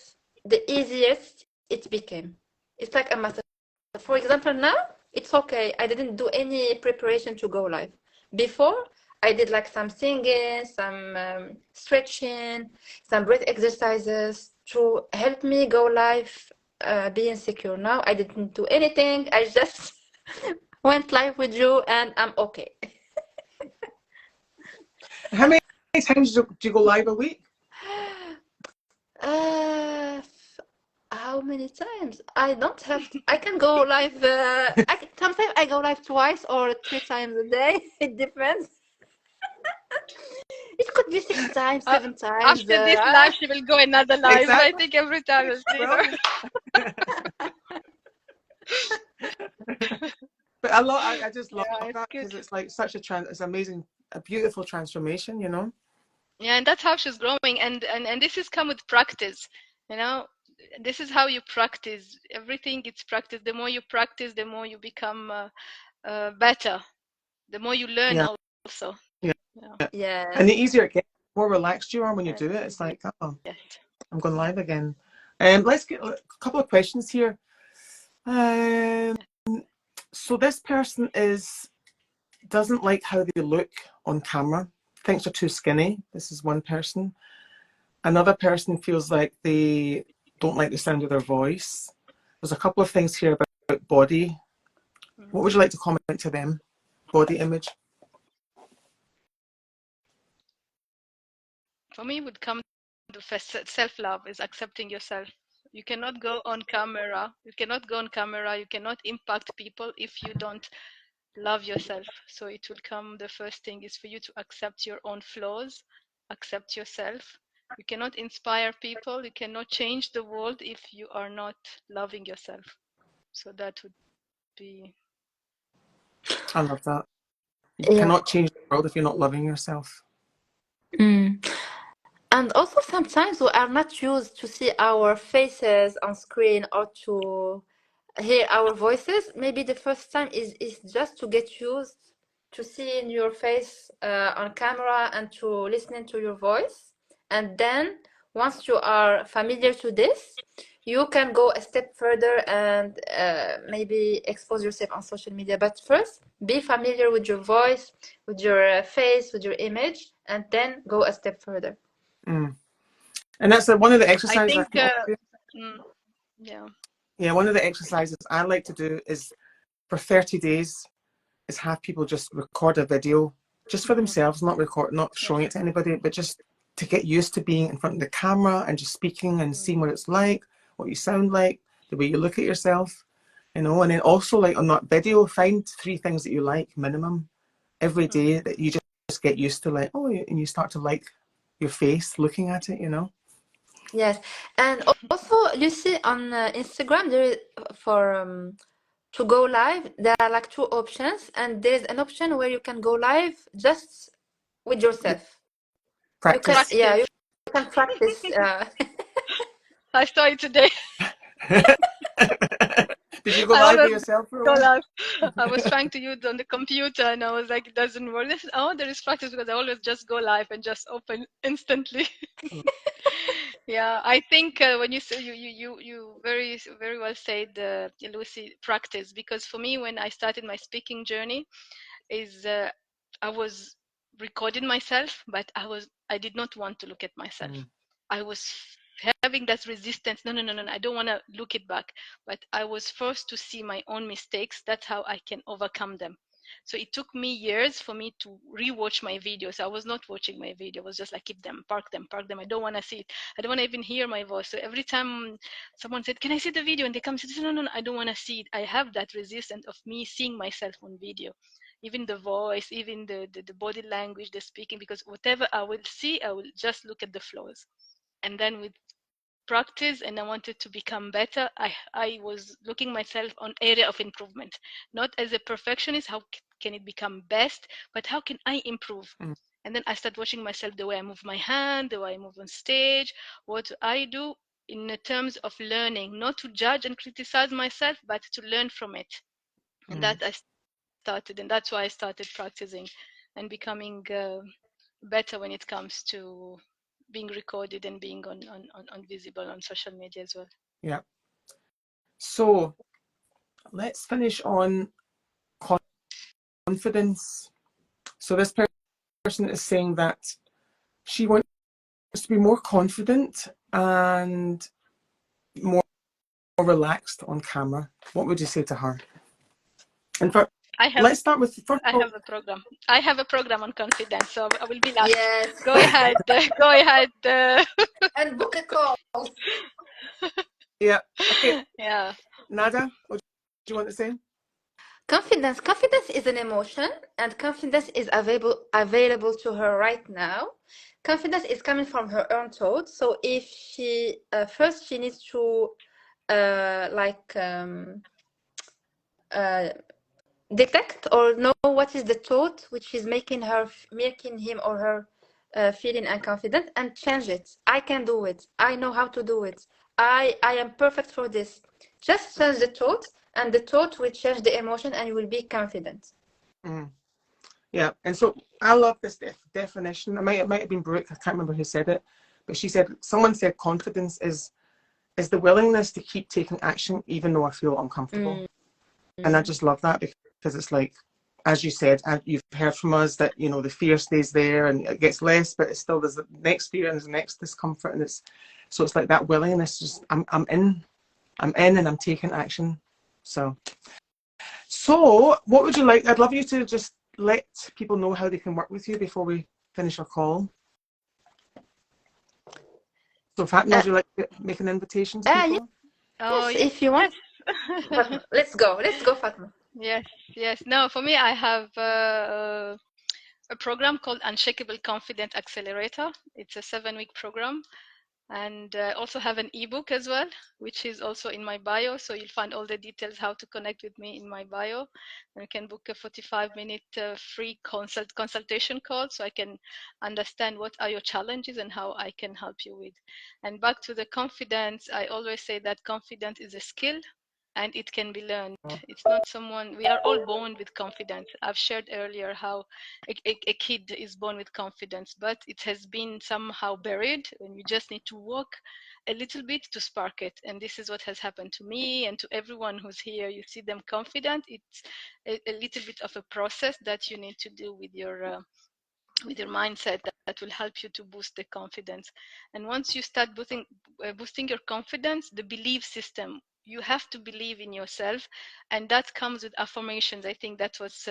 Speaker 2: the easiest it became. It's like a muscle. For example, now it's okay. I didn't do any preparation to go live. Before, I did some singing, some stretching, some breath exercises to help me go live, being secure. Now I didn't do anything. I just went live with you, and I'm okay.
Speaker 1: How many times do you go live a week?
Speaker 2: How many times? I don't have. I can go live. Sometimes I go live twice or 3 times a day. It depends. It could be 6 times, 7 times.
Speaker 3: After this live, she will go another live.
Speaker 1: Exactly.
Speaker 3: I think every time you'll see her.
Speaker 1: But I just love that, because it's like such it's amazing, a beautiful transformation,
Speaker 3: Yeah, and that's how she's growing, and this has come with practice. This is how you practice. Everything it's practice. The more you practice, the more you become better. The more you learn also.
Speaker 2: Yeah.
Speaker 1: And the easier it gets, the more relaxed you are when you do it. It's like, oh, I'm going live again. Let's get a couple of questions here. So this person doesn't like how they look on camera, thinks they're too skinny. This is one person. Another person feels like they don't like the sound of their voice. There's a couple of things here about body. What would you like to comment to them? Body image?
Speaker 3: For me, it would come to self-love is accepting yourself. You cannot go on camera. You cannot go on camera. You cannot impact people if you don't love yourself. So it will come, the first thing is for you to accept your own flaws, accept yourself. You cannot inspire people. You cannot change the world if you are not loving yourself. So that would be...
Speaker 1: I love that. You
Speaker 2: Yeah.
Speaker 1: cannot change the world if you're not loving yourself.
Speaker 2: And also sometimes we are not used to see our faces on screen or to hear our voices. Maybe the first time is just to get used to seeing your face on camera and to listening to your voice. And then once you are familiar to this, you can go a step further and maybe expose yourself on social media. But first, be familiar with your voice, with your face, with your image, and then go a step further.
Speaker 1: Mm. And that's one of the
Speaker 3: I
Speaker 1: exercises
Speaker 3: think,
Speaker 1: I do.
Speaker 3: yeah.
Speaker 1: Yeah, one of the exercises I like to do is for 30 days is have people just record a video just for themselves, not showing it to anybody, but just to get used to being in front of the camera and just speaking and seeing what it's like, what you sound like, the way you look at yourself, you know. And then also, like, on that video, find 3 things that you like minimum every day that you just get used to, like, oh, and you start to like your face looking at it, you know.
Speaker 2: Yes, and also you see on Instagram there is for to go live there are like 2 options, and there's an option where you can go live just with yourself. You can,
Speaker 1: Practice.
Speaker 2: yeah, you
Speaker 3: Practice.
Speaker 2: can practice.
Speaker 3: I started today.
Speaker 1: Did you go
Speaker 3: I
Speaker 1: live with
Speaker 3: always
Speaker 1: yourself for a
Speaker 3: go
Speaker 1: while?
Speaker 3: live. I was trying to use it on the computer and I was like, it doesn't work. This, oh, there is practice because I always just go live and just open instantly. Yeah, I think when you say you very well said, Lucy, practice, because for me when I started my speaking journey is I was recording myself, but I did not want to look at myself. I was having that resistance. No, I don't want to look it back. But I was forced to see my own mistakes. That's how I can overcome them. So it took me years for me to rewatch my videos. I was not watching my video. I was just like, keep them, park them, park them. I don't want to see it. I don't want to even hear my voice. So every time someone said, can I see the video? And they come and say, no, I don't want to see it. I have that resistance of me seeing myself on video, even the voice, even the body language, the speaking, because whatever I will see, I will just look at the flaws. And then with practice, and I wanted to become better, I was looking myself on area of improvement, not as a perfectionist, how can it become best, but how can I improve? And then I started watching myself, the way I move my hand, the way I move on stage, what I do in terms of learning, not to judge and criticize myself, but to learn from it. And that I started, and that's why I started practicing and becoming better when it comes to being recorded and being on visible on social media as well.
Speaker 1: Yeah. So let's finish on confidence. So this person is saying that she wants to be more confident and more relaxed on camera. What would you say to her? In fact, let's start with
Speaker 3: I have a program. I have a program on confidence, so I will be last.
Speaker 2: Yes.
Speaker 3: Go ahead. Go ahead.
Speaker 2: And book a call.
Speaker 1: Yeah. Okay.
Speaker 3: Yeah.
Speaker 1: Nada, what do you want to say?
Speaker 2: Confidence is an emotion, and confidence is available to her right now. Confidence is coming from her own thoughts. So if she first she needs to detect or know what is the thought which is making him or her feeling unconfident, and change it. I can do it. I know how to do it. I am perfect for this. Just change the thought, and the thought will change the emotion, and you will be confident.
Speaker 1: Yeah, and so I love this definition. It might have been Brooke. I can't remember who said it, but someone said confidence is the willingness to keep taking action even though I feel uncomfortable. And I just love that because it's like as you said, and you've heard from us that, you know, the fear stays there and it gets less, but it's still, there's the next fear and there's the next discomfort, and it's like that willingness. Just I'm in and I'm taking action. So what would you like? I'd love you to just let people know how they can work with you before we finish our call. So Fatma, would you like to make an invitation to people?
Speaker 3: Oh,
Speaker 2: yes, if you want.
Speaker 3: yes.
Speaker 2: Let's go, Fatma.
Speaker 3: Yes. No, for me, I have a program called Unshakable Confident Accelerator. It's a 7-week program. And I also have an ebook as well, which is also in my bio. So you'll find all the details how to connect with me in my bio. And you can book a 45-minute free consultation call so I can understand what are your challenges and how I can help you with. And back to the confidence, I always say that confidence is a skill and it can be learned. It's not someone, we are all born with confidence. I've shared earlier how a kid is born with confidence, but it has been somehow buried, and you just need to work a little bit to spark it. And this is what has happened to me and to everyone who's here. You see them confident. It's a little bit of a process that you need to do with your mindset that will help you to boost the confidence. And once you start boosting your confidence, the belief system, you have to believe in yourself, and that comes with affirmations. I think that was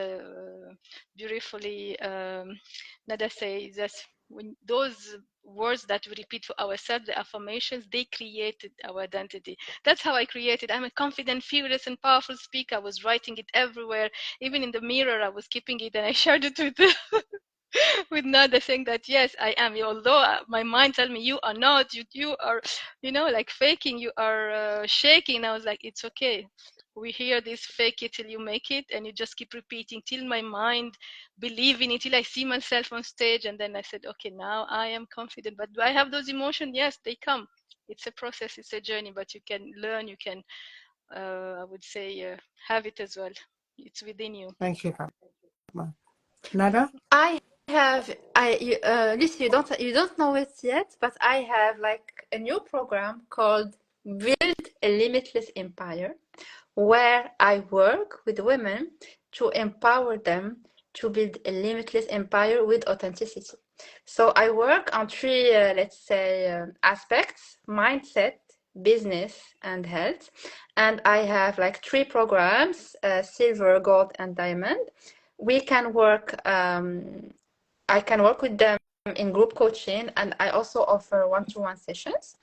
Speaker 3: beautifully Nada says that when those words that we repeat for ourselves, the affirmations, they created our identity. That's how I created. I'm a confident, fearless, and powerful speaker. I was writing it everywhere, even in the mirror. I was keeping it, and I shared it with with Nada, saying that yes, I am. Although my mind tell me you are not, you are, like faking. You are shaking. I was like, it's okay. We hear this fake it till you make it, and you just keep repeating till my mind believe in it, till I see myself on stage, and then I said, okay, now I am confident. But do I have those emotions? Yes, they come. It's a process. It's a journey, but you can learn. You can, I would say, have it as well. It's within you.
Speaker 1: Thank you, Fatma. Nada?
Speaker 2: Lucy, you don't know it yet, but I have like a new program called Build a Limitless Empire, where I work with women to empower them to build a limitless empire with authenticity. So I work on three, let's say, aspects: mindset, business, and health. And I have like three programs: silver, gold, and diamond. We can work. I can work with them in group coaching, and I also offer one-to-one sessions.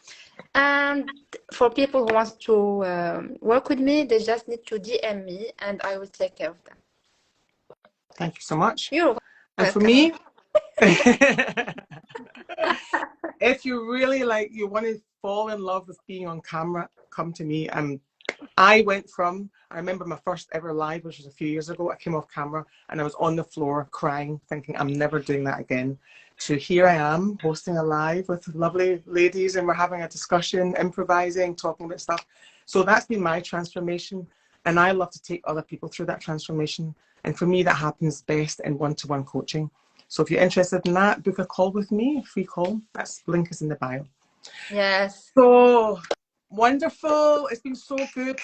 Speaker 2: And for people who want to work with me, they just need to DM me, and I will take care of them.
Speaker 1: Thank you so much.
Speaker 2: You're
Speaker 1: and
Speaker 2: welcome.
Speaker 1: for me, if you really you want to fall in love with being on camera, come to me. I remember my first ever live, which was a few years ago. I came off camera and I was on the floor crying, thinking I'm never doing that again. So here I am hosting a live with lovely ladies, and we're having a discussion, improvising, talking about stuff. So that's been my transformation, and I love to take other people through that transformation. And for me, that happens best in one-to-one coaching. So if you're interested in that, book a call with me, a free call. That's link is in the bio.
Speaker 2: Yes.
Speaker 1: So wonderful. It's been so good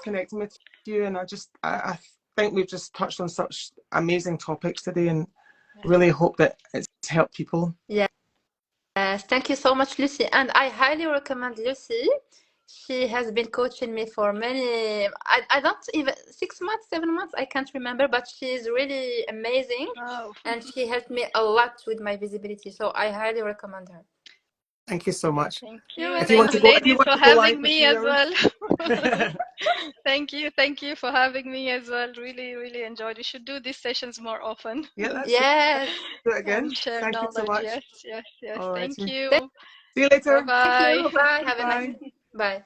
Speaker 1: connecting with you. And I think we've just touched on such amazing topics today, and really hope that it's helped people.
Speaker 2: Yes. Thank you so much, Lucy. And I highly recommend Lucy. She has been coaching me for many, I don't even, 6 months, 7 months, I can't remember, but she's really amazing.
Speaker 3: Oh.
Speaker 2: And she helped me a lot with my visibility. So I highly recommend her.
Speaker 1: Thank you so much.
Speaker 3: Thank you.
Speaker 2: Thank
Speaker 3: you, ladies, for having me as well. Thank you for having me as well. Really, really enjoyed. We should do these sessions more often.
Speaker 1: Yeah, that's
Speaker 2: yes.
Speaker 1: Do it again.
Speaker 3: Share
Speaker 1: Thank
Speaker 3: knowledge.
Speaker 1: you so much.
Speaker 3: Yes.
Speaker 1: All
Speaker 3: Thank
Speaker 1: righty.
Speaker 3: you.
Speaker 1: See you later.
Speaker 3: Bye-bye.
Speaker 2: Thank you. Bye. Have a
Speaker 1: Bye.
Speaker 2: nice day. Bye.